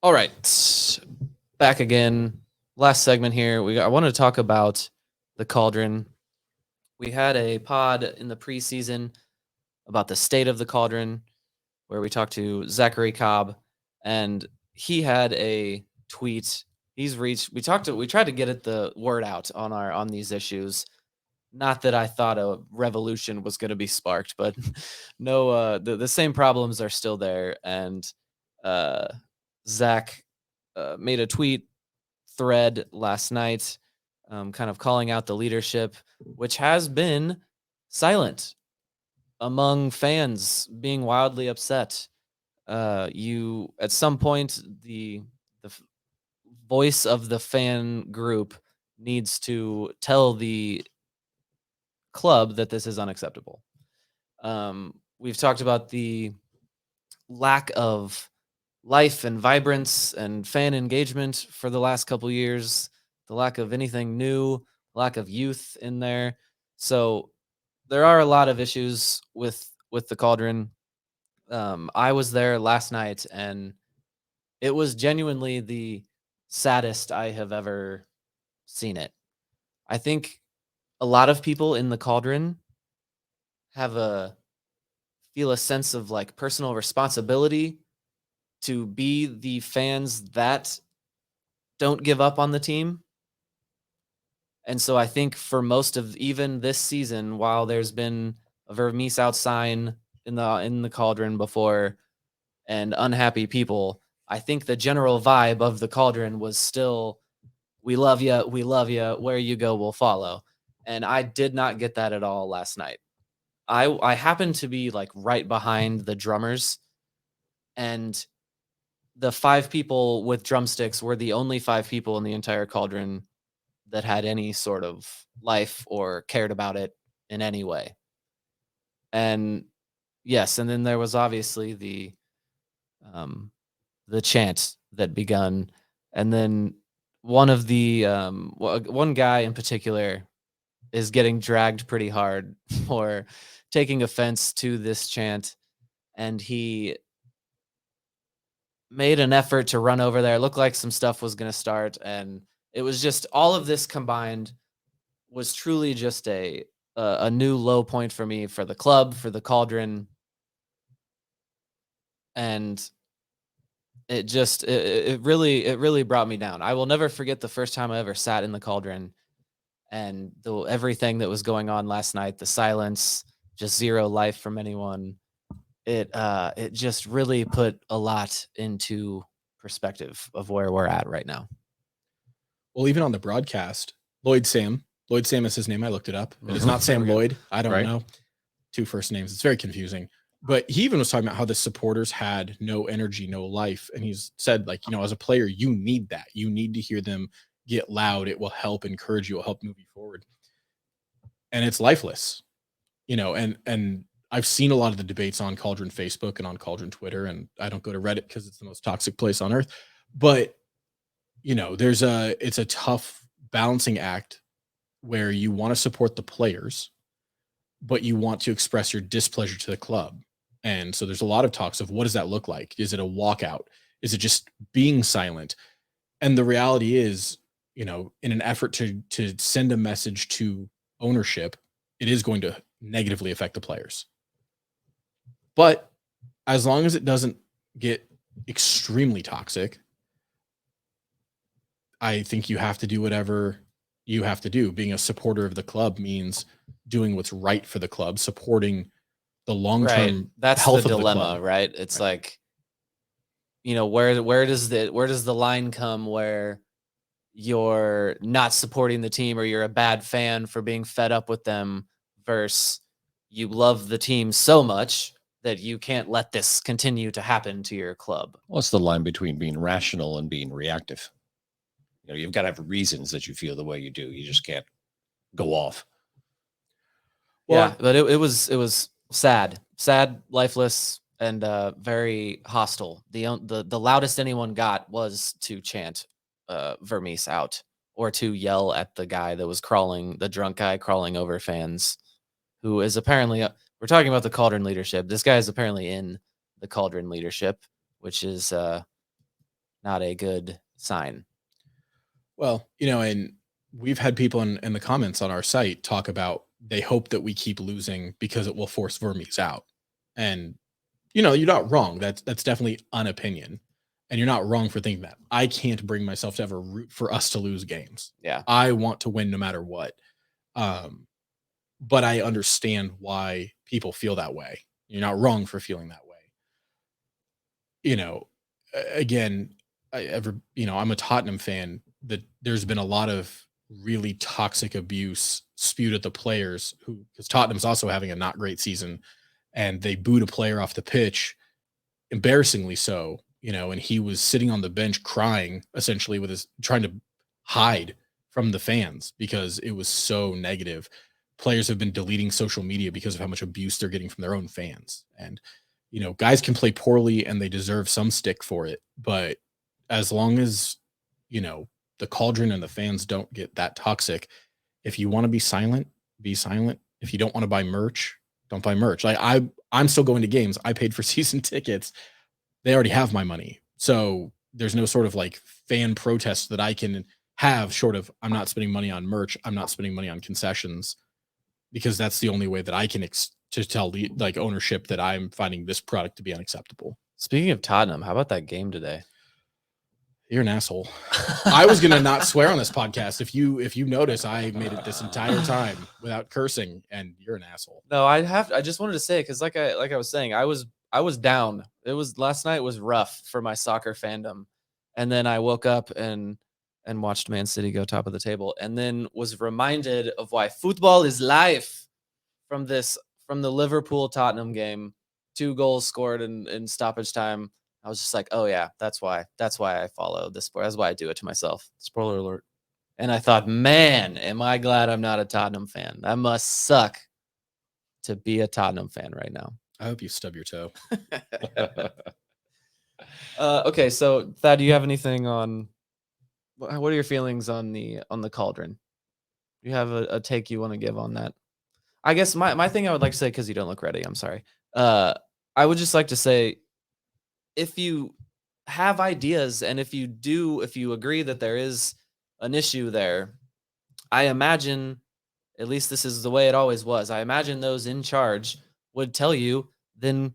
All right, back again. Last segment here. I want to talk about the Cauldron. We had a pod in the preseason about the state of the Cauldron, where we talked to Zachary Cobb, and he had a tweet. He's reached. We tried to get the word out on these issues. Not that I thought a revolution was going to be sparked, but no, the same problems are still there. And uh, Zach made a tweet thread last night, kind of calling out the leadership, which has been silent among fans, being wildly upset. You at some point the voice of the fan group needs to tell the club that this is unacceptable. We've talked about the lack of life and vibrance and fan engagement for the last couple years, the lack of anything new, lack of youth in there. So there are a lot of issues with the Cauldron. I was there last night, and it was genuinely the saddest I have ever seen it. I think a lot of people in the Cauldron have a feel a sense of like personal responsibility to be the fans that don't give up on the team. And so I think for most of even this season, while there's been a Vermes Out sign in the Cauldron before and unhappy people, I think the general vibe of the Cauldron was still, we love you, where you go, we'll follow. And I did not get that at all last night. I happened to be like right behind the drummers, and the 5 people with drumsticks were the only 5 people in the entire Cauldron that had any sort of life or cared about it in any way. And yes, and then there was obviously the chant that begun, and then one of the one guy in particular is getting dragged pretty hard for taking offense to this chant, and he made an effort to run over there. It looked like some stuff was going to start, and it was just all of this combined was truly just a new low point for me, for the club, for the Cauldron, and it really brought me down. I will never forget the first time I ever sat in the Cauldron, and everything that was going on last night, the silence, just zero life from anyone. It just really put a lot into perspective of where we're at right now. Well, even on the broadcast, Lloyd Sam is his name. I looked it up. It is not Sam Lloyd. I don't know. 2 first names. It's very confusing. But he even was talking about how the supporters had no energy, no life. And he's said, like, as a player, you need that. You need to hear them get loud. It will help encourage you. It will help move you forward. And it's lifeless, and I've seen a lot of the debates on Cauldron Facebook and on Cauldron Twitter, and I don't go to Reddit because it's the most toxic place on earth. But, it's a tough balancing act where you want to support the players, but you want to express your displeasure to the club. And so there's a lot of talks of, what does that look like? Is it a walkout? Is it just being silent? And the reality is, in an effort to send a message to ownership, it is going to negatively affect the players. But as long as it doesn't get extremely toxic, I think you have to do whatever you have to do. Being a supporter of the club means doing what's right for the club, supporting the long-term That's health the of the dilemma, club. right? It's like, where does the line come where you're not supporting the team or you're a bad fan for being fed up with them versus you love the team so much that you can't let this continue to happen to your club? What's the line between being rational and being reactive? You've got to have reasons that you feel the way you do. You just can't go off. Well, yeah, but it was sad, lifeless, and very hostile. The loudest anyone got was to chant Vermes Out, or to yell at the guy that was the drunk guy crawling over fans, who is apparently, we're talking about the Cauldron leadership. This guy is apparently in the Cauldron leadership, which is not a good sign. Well, and we've had people in the comments on our site talk about they hope that we keep losing because it will force Vermes out. And you're not wrong. That's definitely an opinion. And you're not wrong for thinking that. I can't bring myself to ever root for us to lose games. Yeah. I want to win no matter what. But I understand why people feel that way. You're not wrong for feeling that way. Again, I'm a Tottenham fan. That there's been a lot of really toxic abuse spewed at the players because Tottenham's also having a not great season, and they booed a player off the pitch, embarrassingly so. And he was sitting on the bench crying, essentially trying to hide from the fans because it was so negative. Players have been deleting social media because of how much abuse they're getting from their own fans. And, guys can play poorly and they deserve some stick for it. But as long as, the Cauldron and the fans don't get that toxic, if you want to be silent, be silent. If you don't want to buy merch, don't buy merch. Like I'm still going to games. I paid for season tickets. They already have my money. So there's no sort of like fan protest that I can have short of I'm not spending money on merch. I'm not spending money on concessions because that's the only way that I can to tell the ownership that I'm finding this product to be unacceptable. Speaking of Tottenham, how about that game today? You're an asshole. I was gonna not swear on this podcast. If you notice, I made it this entire time without cursing, and you're an asshole. No, I just wanted to say because like I was saying, I was down. It was last night was rough for my soccer fandom, and then I woke up and watched Man City go top of the table, and then was reminded of why football is life from the Liverpool Tottenham game. 2 goals scored in stoppage time. I was just like, oh yeah, that's why I follow this sport. That's why I do it to myself. Spoiler alert. And I thought, man, am I glad I'm not a Tottenham fan. That must suck to be a Tottenham fan right now. I hope you stub your toe. Okay, so Thad, do you have anything on what are your feelings on the Cauldron? Do you have a take you want to give on that? I guess my thing I would like to say, because you don't look ready, I'm sorry. I would just like to say, if you have ideas and if you agree that there is an issue there, I imagine, at least this is the way it always was, I imagine those in charge would tell you, then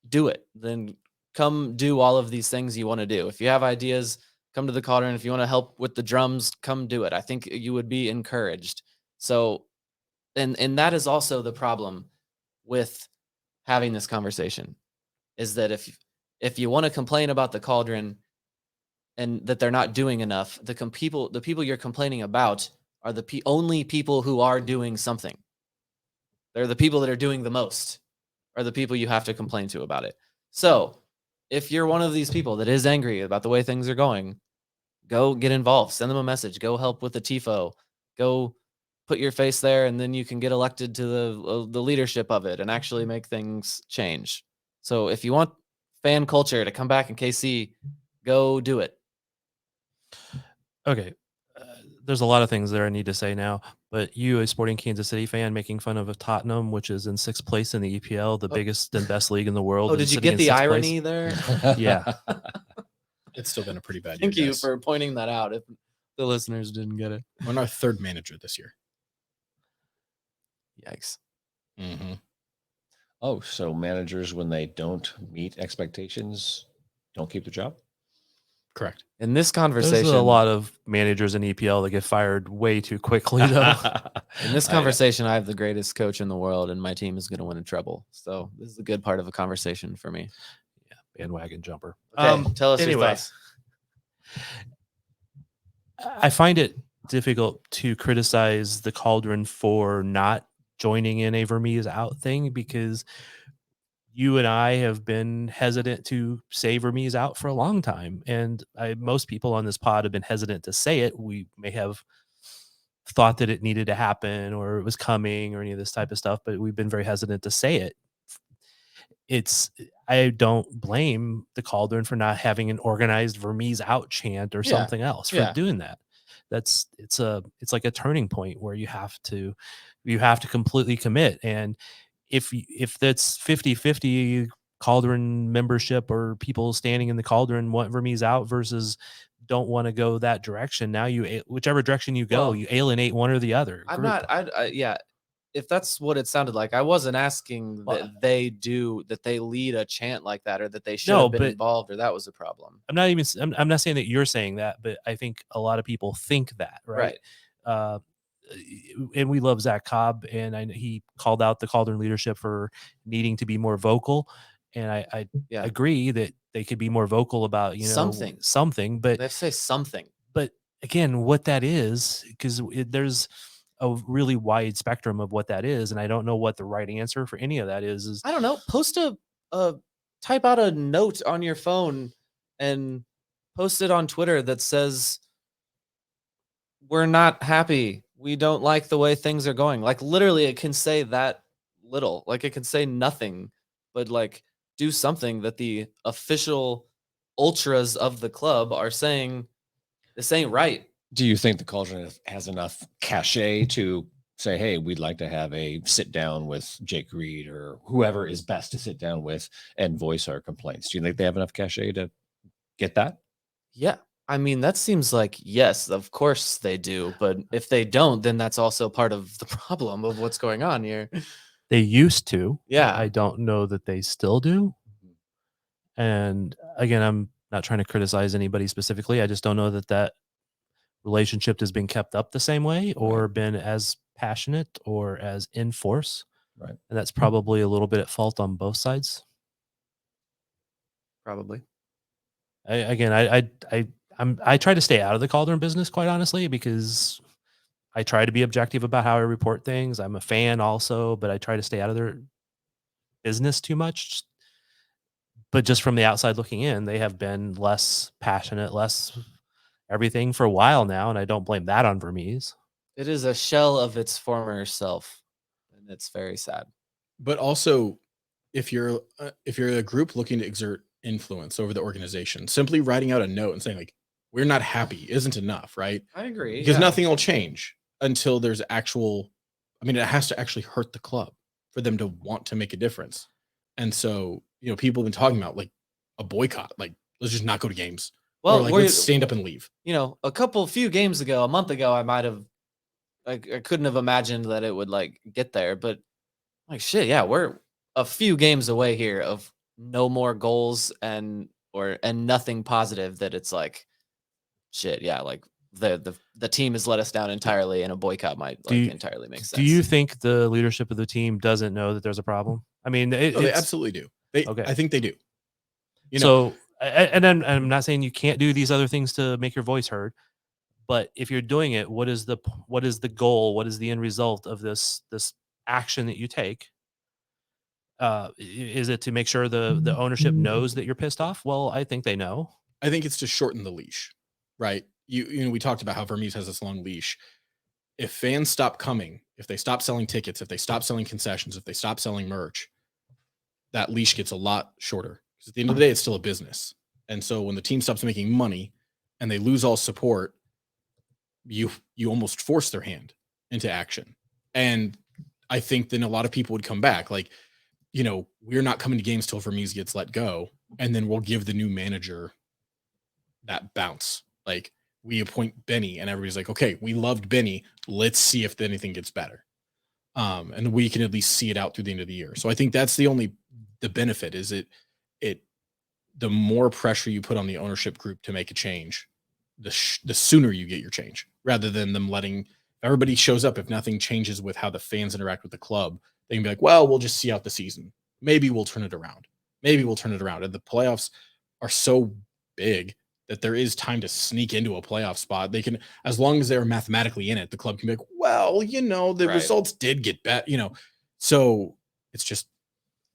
do it. Then come do all of these things you want to do. If you have ideas, come to the Cauldron. If you want to help with the drums, come do it. I think you would be encouraged. So, and that is also the problem with having this conversation, is that if you want to complain about the Cauldron and that they're not doing enough, the people you're complaining about are the only people who are doing something. They're the people that are doing the most, are the people you have to complain to about it. So if you're one of these people that is angry about the way things are going, go get involved, send them a message, go help with the TIFO, go put your face there, and then you can get elected to the leadership of it and actually make things change. So if you want fan culture to come back in KC, go do it. Okay. There's a lot of things there I need to say now, but you, a sporting Kansas City fan, making fun of Tottenham, which is in 6th place in the EPL, the biggest and best league in the world. Oh, did you get the irony there? Yeah. It's still been a pretty bad year. Thank you guys. for pointing that out if the listeners didn't get it. We're on our 3rd manager this year. Yikes. Mm-hmm. Oh, so managers, when they don't meet expectations, don't keep the job? Correct. In this conversation, There's a lot of managers in EPL that get fired way too quickly, though. in this conversation, I have the greatest coach in the world, and my team is going to win a treble. So this is a good part of a conversation for me. Yeah, bandwagon jumper. Okay, tell us your anyway. thoughts. I find it difficult to criticize the Cauldron for not joining in a Vermes Out thing, because you and I have been hesitant to say Vermes Out for a long time. And most people on this pod have been hesitant to say it. We may have thought that it needed to happen or it was coming or any of this type of stuff, but we've been very hesitant to say it. I don't blame the Cauldron for not having an organized Vermes Out chant or something else for doing that. It's like a turning point where you have to completely commit. And if that's 50-50 Cauldron membership or people standing in the Cauldron want Vermes out versus don't want to go that direction. Now whichever direction you go, Well, you alienate one or the other I'm group. not. Yeah. If that's what it sounded like, I wasn't asking Well, that they lead a chant like that, or that they should No, have been but- involved, or that was a problem. I'm not saying that you're saying that, but I think a lot of people think that, right? Uh, and we love Zach Cobb, and he called out the Cauldron leadership for needing to be more vocal. And I Yeah. agree that they could be more vocal about, something, but They have to say something. But again, what that is, because there's a really wide spectrum of what that is, and I don't know what the right answer for any of that is. I don't know. Type out a note on your phone and post it on Twitter that says, "We're not happy. We don't like the way things are going." Like, literally, it can say that little. Like, it can say nothing, but like do something that the official ultras of the club are saying this ain't right. Do you think the Cauldron has enough cachet to say, hey, we'd like to have a sit down with Jake Reed or whoever is best to sit down with and voice our complaints? Do you think they have enough cachet to get that? Yeah. I mean, that seems like, yes, of course they do. But if they don't, then that's also part of the problem of what's going on here. They used to. Yeah. I don't know that they still do. And again, I'm not trying to criticize anybody specifically. I just don't know that relationship has been kept up the same way or been as passionate or as in force. Right. And that's probably a little bit at fault on both sides. Probably. I try to stay out of the Cauldron business, quite honestly, because I try to be objective about how I report things. I'm a fan also, but I try to stay out of their business too much. But just from the outside looking in, they have been less passionate, less everything for a while now, and I don't blame that on Vermes. It is a shell of its former self, and it's very sad. But also, if you're a group looking to exert influence over the organization, simply writing out a note and saying like, we're not happy isn't enough, right? I agree. Because nothing will change until there's actual, it has to actually hurt the club for them to want to make a difference. And so, people have been talking about like a boycott, like let's just not go to games. Well, or like let's stand up and leave. A month ago, I couldn't have imagined that it would like get there, but like shit, yeah, we're a few games away here of no more goals and nothing positive, that it's like shit, yeah, like the team has let us down entirely, and a boycott might entirely make sense. Do you think the leadership of the team doesn't know that there's a problem? I mean, they absolutely do. I think they do. So, and then I'm not saying you can't do these other things to make your voice heard, but if you're doing it, what is the goal? What is the end result of this action that you take? Is it to make sure the ownership knows that you're pissed off? Well, I think they know. I think it's to shorten the leash, right? We talked about how Vermes has this long leash. If fans stop coming, if they stop selling tickets, if they stop selling concessions, if they stop selling merch, that leash gets a lot shorter. Because at the end of the day, it's still a business. And so when the team stops making money and they lose all support, you almost force their hand into action. And I think then a lot of people would come back. Like, we're not coming to games till Vermes gets let go. And then we'll give the new manager that bounce. Like, we appoint Benny and everybody's like, okay, we loved Benny. Let's see if anything gets better. And we can at least see it out through the end of the year. So I think that's the benefit is the more pressure you put on the ownership group to make a change, the sooner you get your change, rather than them letting everybody shows up. If nothing changes with how the fans interact with the club, they can be like, well, we'll just see out the season. Maybe we'll turn it around. And the playoffs are so big that there is time to sneak into a playoff spot. They can, as long as they're mathematically in it, the club can be like, well, the results did get better, So it's just,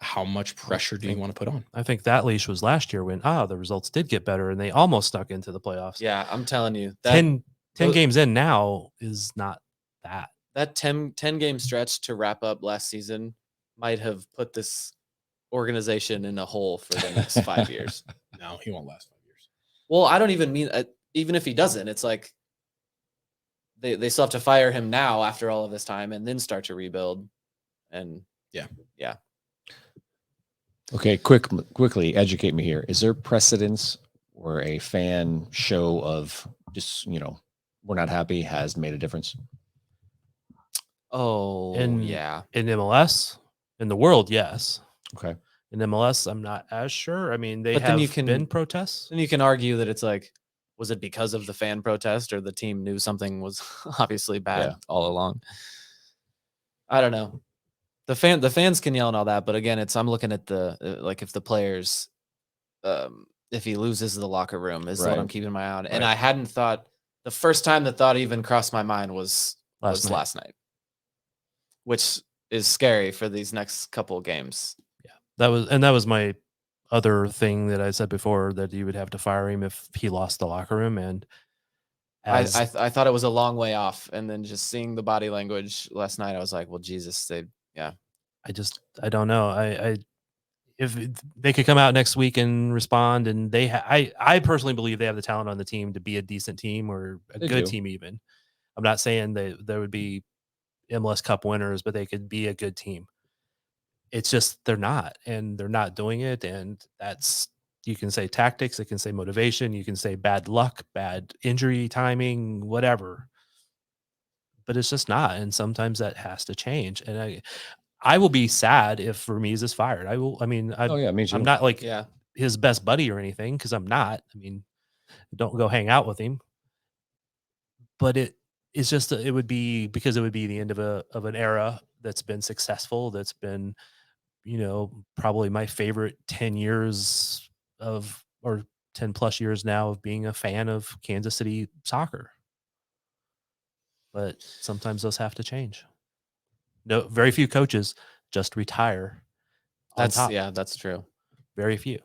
how much pressure do you want to put on? I think that leash was last year when the results did get better and they almost stuck into the playoffs. Yeah, I'm telling you, 10 games in now is not that. That 10 game stretch to wrap up last season might have put this organization in a hole for the next 5 years. No, he won't last 5 years. Well, I don't even mean even if he doesn't, it's like they still have to fire him now after all of this time and then start to rebuild. And yeah. Okay, quickly educate me here. Is there precedence where a fan show of just, we're not happy has made a difference? Oh, In yeah. in MLS, in the world, yes. Okay. In MLS, I'm not as sure. I mean, they But then have been protests. Then you can argue that it's like, was it because of the fan protest or the team knew something was obviously bad all along? I don't know. The fans can yell and all that, but again, I'm looking at the like if the players, if he loses the locker room is what I'm Right. keeping my eye on. And Right. I hadn't thought the first time the thought even crossed my mind was Last night. last night, which is scary for these next couple of games. That was my other thing that I said before, that you would have to fire him if he lost the locker room. And I thought it was a long way off, and then just seeing the body language last night, I was like, well, Jesus, I don't know. If they could come out next week and respond, and I personally believe they have the talent on the team to be a decent team or a They good do. team. Even I'm not saying there would be MLS Cup winners, but they could be a good team. It's just they're not, and they're not doing it, and that's, you can say tactics, you can say motivation, you can say bad luck, bad injury timing, whatever, but it's just not. And sometimes that has to change. And I will be sad if Vermes is fired. I mean, Oh yeah, me too. I'm not like yeah. his best buddy or anything, because I'm not. I mean, don't go hang out with him. But it's just it would be, because it would be the end of an era that's been successful, that's been, probably my favorite 10 years of, or 10 plus years now of being a fan of Kansas City soccer. But sometimes those have to change. No, very few coaches just retire on top. That's true. Very few.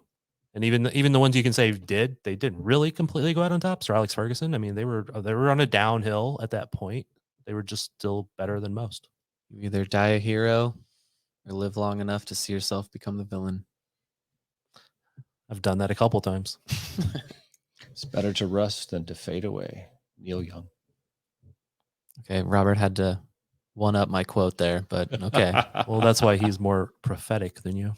And even the ones you can say they didn't really completely go out on top. Sir Alex Ferguson, I mean, they were on a downhill at that point. They were just still better than most. You either die a hero or live long enough to see yourself become the villain. I've done that a couple times. It's better to rust than to fade away. Neil Young. Okay, Robert had to one up my quote there, but okay. Well, that's why he's more prophetic than you.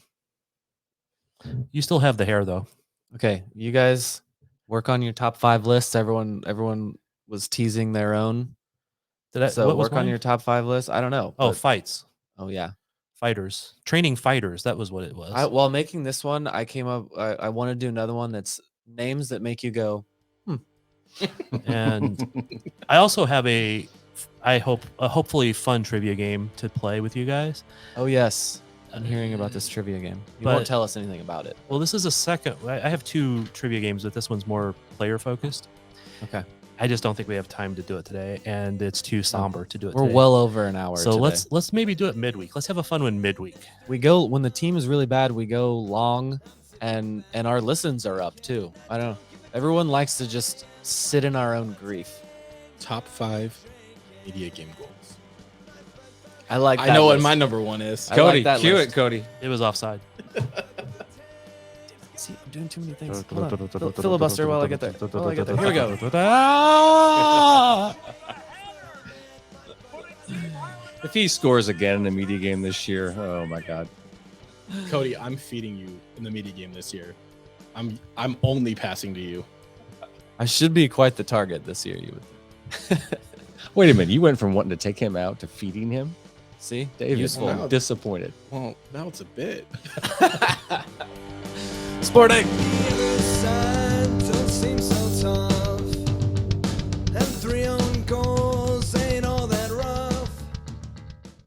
You still have the hair, though. Okay, you guys work on your top 5 lists. Everyone was teasing their own. So what was work on mine? your top 5 list. I don't know. Oh, but- fights. Oh yeah. Fighters. Training fighters. That was what it was. While making this one, I came up. I want to do another one that's names that make you go. And I also have a hopefully fun trivia game to play with you guys. Oh yes, I'm hearing about this trivia game. You But- won't tell us anything about it. Well, this is a second. I have 2 trivia games, but this one's more player focused. Okay. I just don't think we have time to do it today, and it's too somber to do it. We're today. well over an hour. So today. let's maybe do it midweek. Let's have a fun one midweek. We go when the team is really bad. We go long, and our listens are up too. I don't know. Everyone likes to just sit in our own grief. Top 5 media game goals. I like. I that know what list. my number 1 is. I like that cue list. it, Cody. It was offside. See, I'm doing too many things. Hold on. Filibuster while I get there. Here we go. If he scores again in a media game this year, oh my God. Cody, I'm feeding you in the media game this year. I'm only passing to you. I should be quite the target this year. You would. Wait a minute. You went from wanting to take him out to feeding him? See, David, useful. Wow. disappointed. Well, now it's a bit. Sporting.